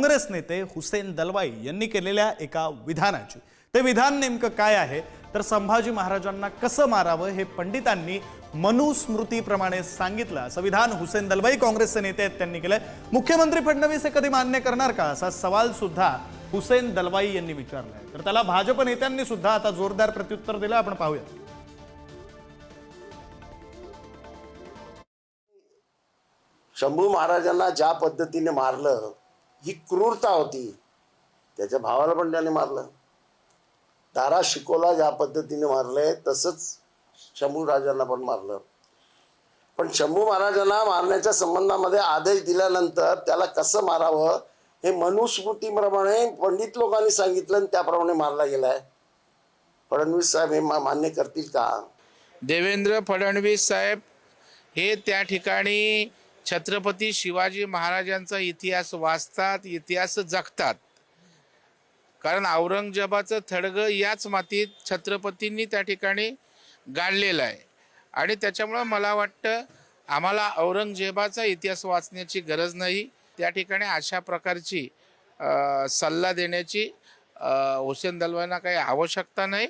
काँग्रेस नेते हुसेन दलवाई यांनी केलेल्या एका विधानाची। ते विधान नेमकं काय आहे तर संभाजी महाराजांना कसं मारावं हे पंडितांनी मनुस्मृतीप्रमाणे सांगितलं असं विधान हुसेन दलवाई काँग्रेसचे नेते आहेत त्यांनी केलंय। मुख्यमंत्री फडणवीस हे कधी मान्य करणार का असा सवाल सुद्धा हुसेन दलवाई यांनी विचारलाय। तर त्याला भाजप नेत्यांनी सुद्धा आता जोरदार प्रत्युत्तर दिलं। आपण पाहूया। शंभू महाराजांना ज्या पद्धतीने मारलं ही क्रूरता होती। त्याच्या भावाला पण त्याने मारलं। दारा शिकोला ज्या पद्धतीने मारले तसंच शंभू राजांना पण मारलं। पण शंभू महाराजांना मारण्याच्या संबंधामध्ये आदेश दिल्यानंतर त्याला कसं मारावं हे मनुस्मृतीप्रमाणे पंडित लोकांनी सांगितलं आणि त्याप्रमाणे मारला गेलाय। फडणवीस साहेब हे मान्य करतील का? देवेंद्र फडणवीस साहेब हे त्या ठिकाणी छत्रपती शिवाजी महाराजांचा इतिहास वाचतात, इतिहास जगतात। कारण औरंगजेबाचं थडगं याच मातीत छत्रपतींनी त्या ठिकाणी गाडलेलं आहे आणि त्याच्यामुळे मला वाटतं आम्हाला औरंगजेबाचा इतिहास वाचण्याची गरज नाही। त्या ठिकाणी अशा प्रकारची सल्ला देण्याची हुसेन दलवाईंना काही आवश्यकता नाही।